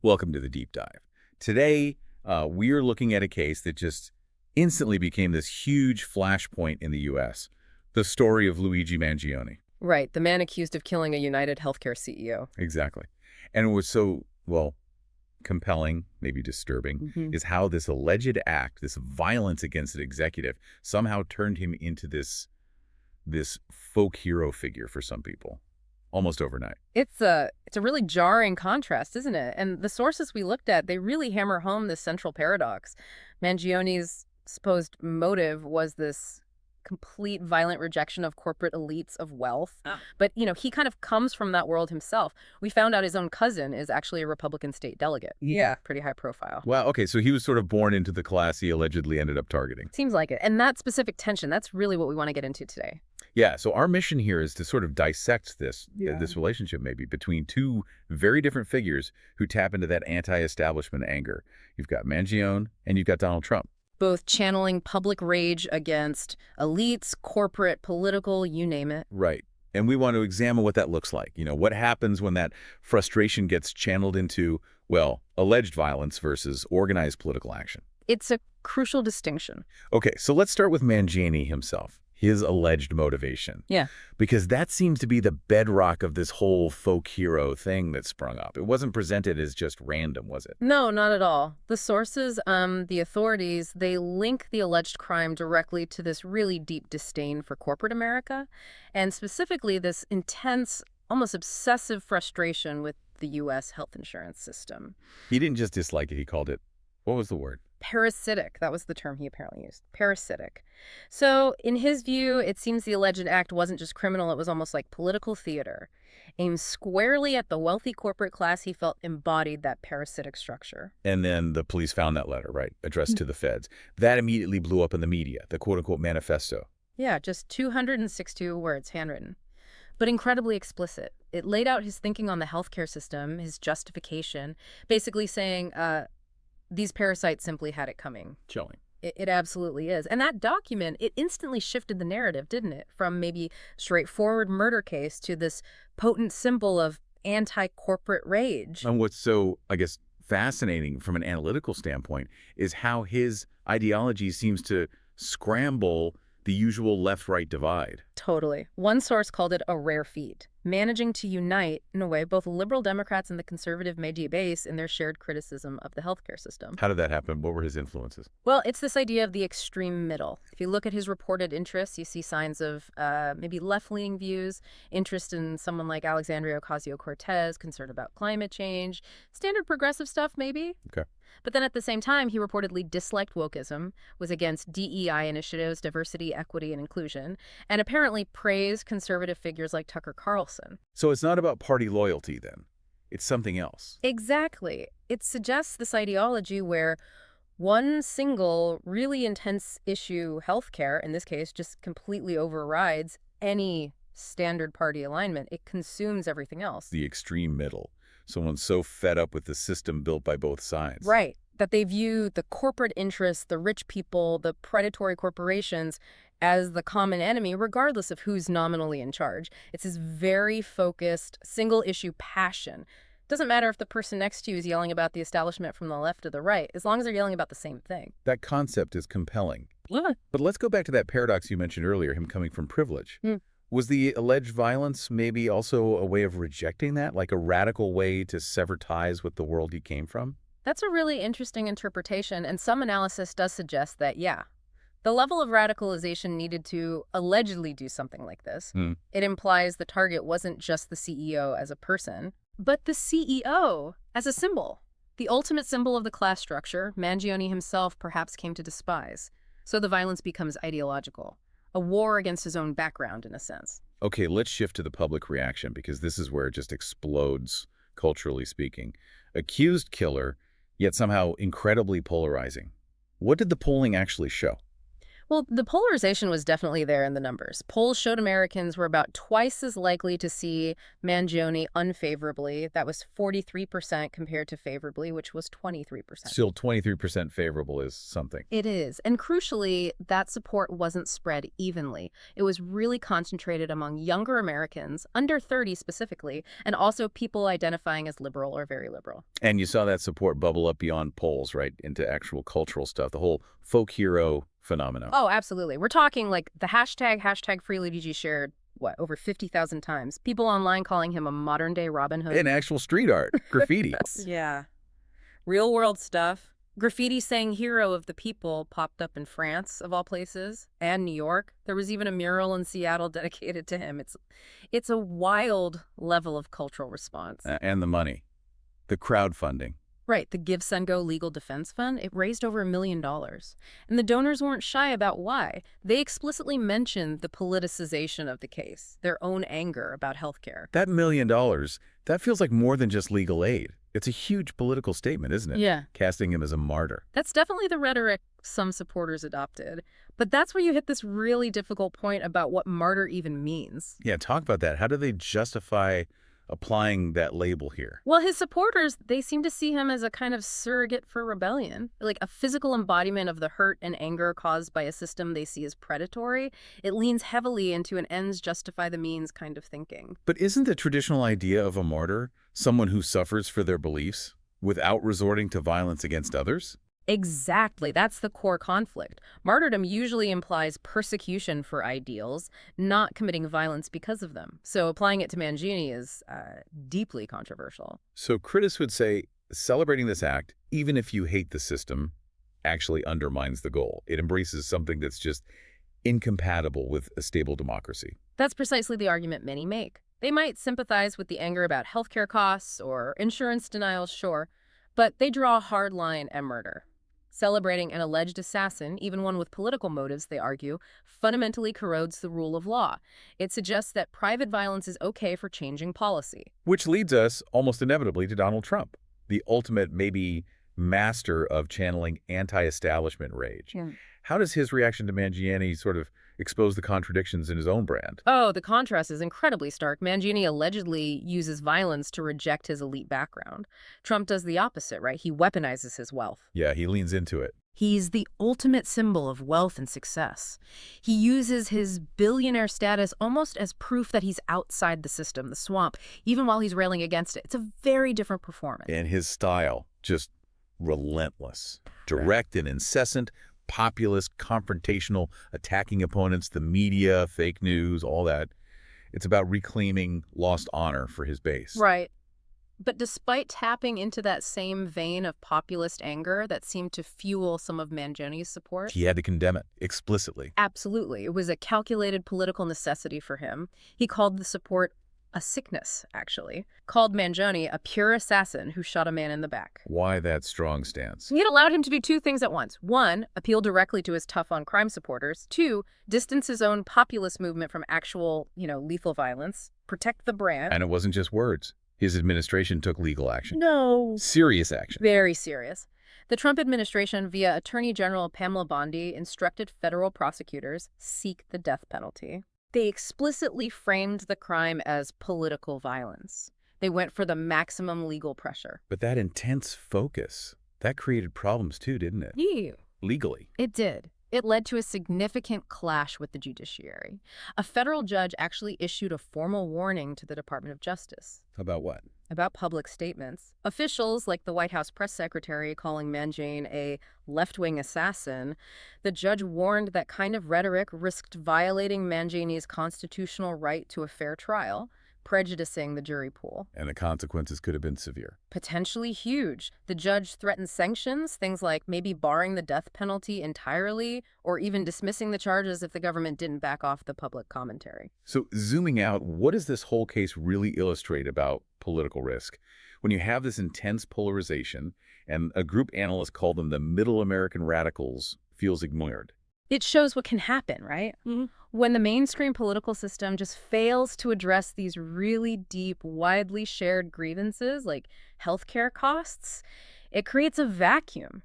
Welcome to the deep dive. Today, we are looking at a case that just instantly became this huge flashpoint in the U.S., the story of Luigi Mangione. Right, the man accused of killing a United Healthcare CEO. Exactly. And what was so, well, compelling, maybe disturbing, is how this alleged act, this violence against an executive, somehow turned him into this folk hero figure for some people, almost overnight. It's a really jarring contrast, isn't it? And the sources we looked at, they really hammer home this central paradox. Mangione's supposed motive was this complete violent rejection of corporate elites of wealth. But, he kind of comes from that world himself. We found out his own cousin is actually a Republican state delegate. Yeah. Pretty high profile. Wow, okay, so he was sort of born into the class he allegedly ended up targeting. Seems like it. And that specific tension, that's really what we want to get into today. Yeah, so our mission here is to sort of dissect this relationship maybe between two very different figures who tap into that anti-establishment anger. You've got Mangione and you've got Donald Trump. Both channeling public rage against elites, corporate, political, you name it. Right. And we want to examine what that looks like. What happens when that frustration gets channeled into, well, alleged violence versus organized political action. It's a crucial distinction. Okay, so let's start with Mangione himself, his alleged motivation. Yeah. Because that seems to be the bedrock of this whole folk hero thing that sprung up. It wasn't presented as just random, was it? No, not at all. The sources, the authorities, they link the alleged crime directly to this really deep disdain for corporate America, and specifically this intense, almost obsessive frustration with the U.S. health insurance system. He didn't just dislike it, he called it, what was the word? Parasitic. That was the term he apparently used. Parasitic. So, in his view, it seems the alleged act wasn't just criminal, it was almost like political theater. Aimed squarely at the wealthy corporate class he felt embodied that parasitic structure. And then the police found that letter, right, addressed to the feds. That immediately blew up in the media, the quote-unquote manifesto. Yeah, just 262 words, handwritten. But incredibly explicit. It laid out his thinking on the healthcare system, his justification, basically saying, these parasites simply had it coming. Chilling. It absolutely is. And that document, it instantly shifted the narrative, didn't it? From maybe straightforward murder case to this potent symbol of anti-corporate rage. And what's so, I guess, fascinating from an analytical standpoint is how his ideology seems to scramble the usual left-right divide. Totally. One source called it a rare feat, managing to unite, in a way, both liberal Democrats and the conservative media base in their shared criticism of the healthcare system. How did that happen? What were his influences? Well, it's this idea of the extreme middle. If you look at his reported interests, you see signs of maybe left-leaning views, interest in someone like Alexandria Ocasio-Cortez, concern about climate change, standard progressive stuff, maybe. Okay. But then at the same time, he reportedly disliked wokeism, was against DEI initiatives, diversity, equity, and inclusion, and apparently praised conservative figures like Tucker Carlson. So it's not about party loyalty, then. It's something else. Exactly. It suggests this ideology where one single, really intense issue, healthcare, in this case, just completely overrides any standard party alignment. It consumes everything else. The extreme middle. Someone so fed up with the system built by both sides. Right. That they view the corporate interests, the rich people, the predatory corporations as the common enemy, regardless of who's nominally in charge. It's this very focused, single-issue passion. Doesn't matter if the person next to you is yelling about the establishment from the left or the right, as long as they're yelling about the same thing. That concept is compelling. What? But let's go back to that paradox you mentioned earlier, him coming from privilege. Was the alleged violence maybe also a way of rejecting that, like a radical way to sever ties with the world he came from? That's a really interesting interpretation, and some analysis does suggest that, yeah, the level of radicalization needed to allegedly do something like this. It implies the target wasn't just the CEO as a person, but the CEO as a symbol. The ultimate symbol of the class structure, Mangione himself perhaps came to despise. So the violence becomes ideological. A war against his own background, in a sense. Okay, let's shift to the public reaction, because this is where it just explodes, culturally speaking. Accused killer, yet somehow incredibly polarizing. What did the polling actually show? Well, the polarization was definitely there in the numbers. Polls showed Americans were about twice as likely to see Mangione unfavorably. That was 43% compared to favorably, which was 23%. Still 23% favorable is something. It is. And crucially, that support wasn't spread evenly. It was really concentrated among younger Americans, under 30 specifically, and also people identifying as liberal or very liberal. And you saw that support bubble up beyond polls, right, into actual cultural stuff, the whole folk hero phenomenon. Oh, absolutely. We're talking like the hashtag Free Luigi shared, what, over 50,000 times. People online calling him a modern-day Robin Hood. And actual street art, graffiti. Yeah. Real-world stuff. Graffiti saying hero of the people popped up in France, of all places, and New York. There was even a mural in Seattle dedicated to him. It's a wild level of cultural response. And the money, the crowdfunding. Right, the Give, Send, Go Legal Defense Fund, it raised over $1 million. And the donors weren't shy about why. They explicitly mentioned the politicization of the case, their own anger about healthcare. That $1 million, that feels like more than just legal aid. It's a huge political statement, isn't it? Yeah. Casting him as a martyr. That's definitely the rhetoric some supporters adopted. But that's where you hit this really difficult point about what martyr even means. Yeah, talk about that. How do they justify applying that label here? Well, his supporters, they seem to see him as a kind of surrogate for rebellion, like a physical embodiment of the hurt and anger caused by a system they see as predatory. It leans heavily into an ends justify the means kind of thinking. But isn't the traditional idea of a martyr someone who suffers for their beliefs without resorting to violence against others? Exactly. That's the core conflict. Martyrdom usually implies persecution for ideals, not committing violence because of them. So applying it to Mangione is deeply controversial. So critics would say celebrating this act, even if you hate the system, actually undermines the goal. It embraces something that's just incompatible with a stable democracy. That's precisely the argument many make. They might sympathize with the anger about healthcare costs or insurance denials, sure, but they draw a hard line at murder. Celebrating an alleged assassin, even one with political motives, they argue, fundamentally corrodes the rule of law. It suggests that private violence is okay for changing policy. Which leads us, almost inevitably, to Donald Trump, the ultimate, maybe, master of channeling anti-establishment rage. Yeah. How does his reaction to Mangione sort of expose the contradictions in his own brand? Oh, the contrast is incredibly stark. Mangione allegedly uses violence to reject his elite background. Trump does the opposite, right? He weaponizes his wealth. Yeah, he leans into it. He's the ultimate symbol of wealth and success. He uses his billionaire status almost as proof that he's outside the system, the swamp, even while he's railing against it. It's a very different performance. And his style, just relentless, direct and incessant, populist, confrontational, attacking opponents, the media, fake news, all that. It's about reclaiming lost honor for his base. Right. But despite tapping into that same vein of populist anger that seemed to fuel some of Mangione's support, He had to condemn it explicitly. absolutely, it was a calculated political necessity for him. He called the support a sickness, actually. Called Mangione a pure assassin who shot a man in the back. Why that strong stance? It allowed him to do two things at once. One, appeal directly to his tough-on-crime supporters. Two, distance his own populist movement from actual, lethal violence. Protect the brand. And it wasn't just words. His administration took legal action. No. Serious action. Very serious. The Trump administration, via Attorney General Pamela Bondi, instructed federal prosecutors seek the death penalty. They explicitly framed the crime as political violence. They went for the maximum legal pressure. But that intense focus, that created problems too, didn't it? Yeah. Legally. It did. It led to a significant clash with the judiciary. A federal judge actually issued a formal warning to the Department of Justice. About what? About public statements. Officials, like the White House press secretary calling Mangione a left-wing assassin, the judge warned that kind of rhetoric risked violating Mangione's constitutional right to a fair trial, prejudicing the jury pool. And the consequences could have been severe. Potentially huge. The judge threatened sanctions, things like maybe barring the death penalty entirely, or even dismissing the charges if the government didn't back off the public commentary. So zooming out, what does this whole case really illustrate about political risk? When you have this intense polarization, and a group analyst called them the middle American radicals feels ignored. It shows what can happen, right? Mm-hmm. When the mainstream political system just fails to address these really deep, widely shared grievances like healthcare costs, it creates a vacuum.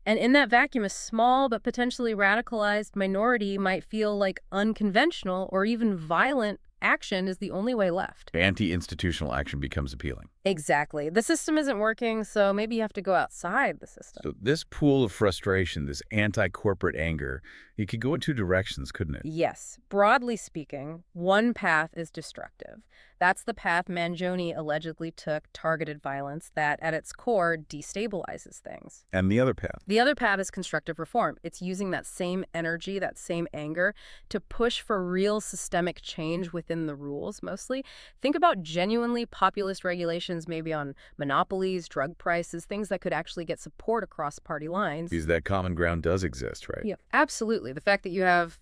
And in that vacuum, a small but potentially radicalized minority might feel like unconventional or even violent action is the only way left. Anti-institutional action becomes appealing. Exactly. The system isn't working, so maybe you have to go outside the system. So this pool of frustration, this anti-corporate anger, it could go in two directions, couldn't it? Yes. Broadly speaking, one path is destructive. That's the path Mangione allegedly took, targeted violence that, at its core, destabilizes things. And the other path? The other path is constructive reform. It's using that same energy, that same anger, to push for real systemic change within the rules, mostly. Think about genuinely populist regulations, maybe on monopolies, drug prices, things that could actually get support across party lines. Because that common ground does exist, right? Yeah, absolutely. The fact that you have,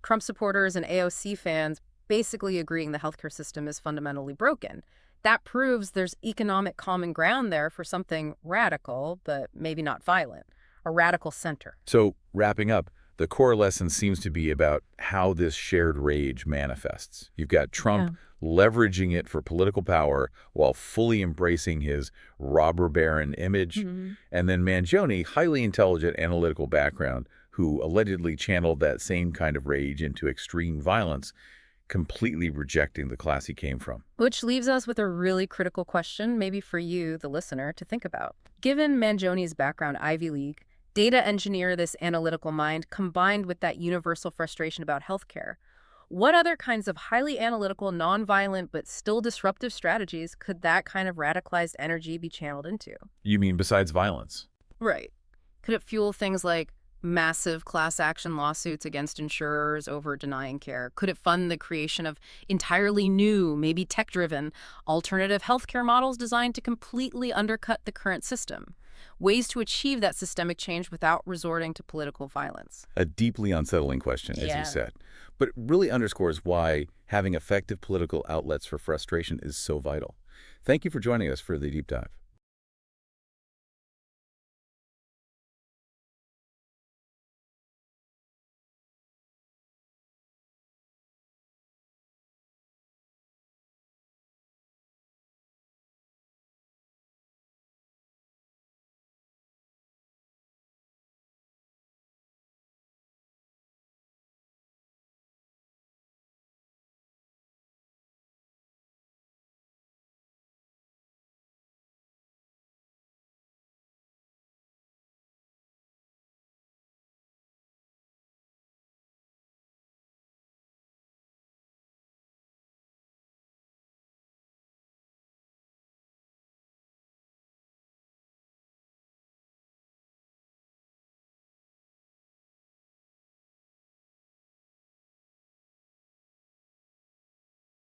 Trump supporters and AOC fans basically agreeing the healthcare system is fundamentally broken. That proves there's economic common ground there for something radical, but maybe not violent, a radical center. So, wrapping up, the core lesson seems to be about how this shared rage manifests. You've got Trump leveraging it for political power while fully embracing his robber baron image, and then Mangione, highly intelligent analytical background, who allegedly channeled that same kind of rage into extreme violence, completely rejecting the class he came from. Which leaves us with a really critical question, maybe for you, the listener, to think about. Given Mangione's background, Ivy League, data engineer, this analytical mind, combined with that universal frustration about healthcare, what other kinds of highly analytical, nonviolent, but still disruptive strategies could that kind of radicalized energy be channeled into? You mean besides violence? Right. Could it fuel things like massive class action lawsuits against insurers over denying care? Could it fund the creation of entirely new, maybe tech-driven, alternative healthcare models designed to completely undercut the current system? Ways to achieve that systemic change without resorting to political violence. A deeply unsettling question, as you said. But it really underscores why having effective political outlets for frustration is so vital. Thank you for joining us for the deep dive.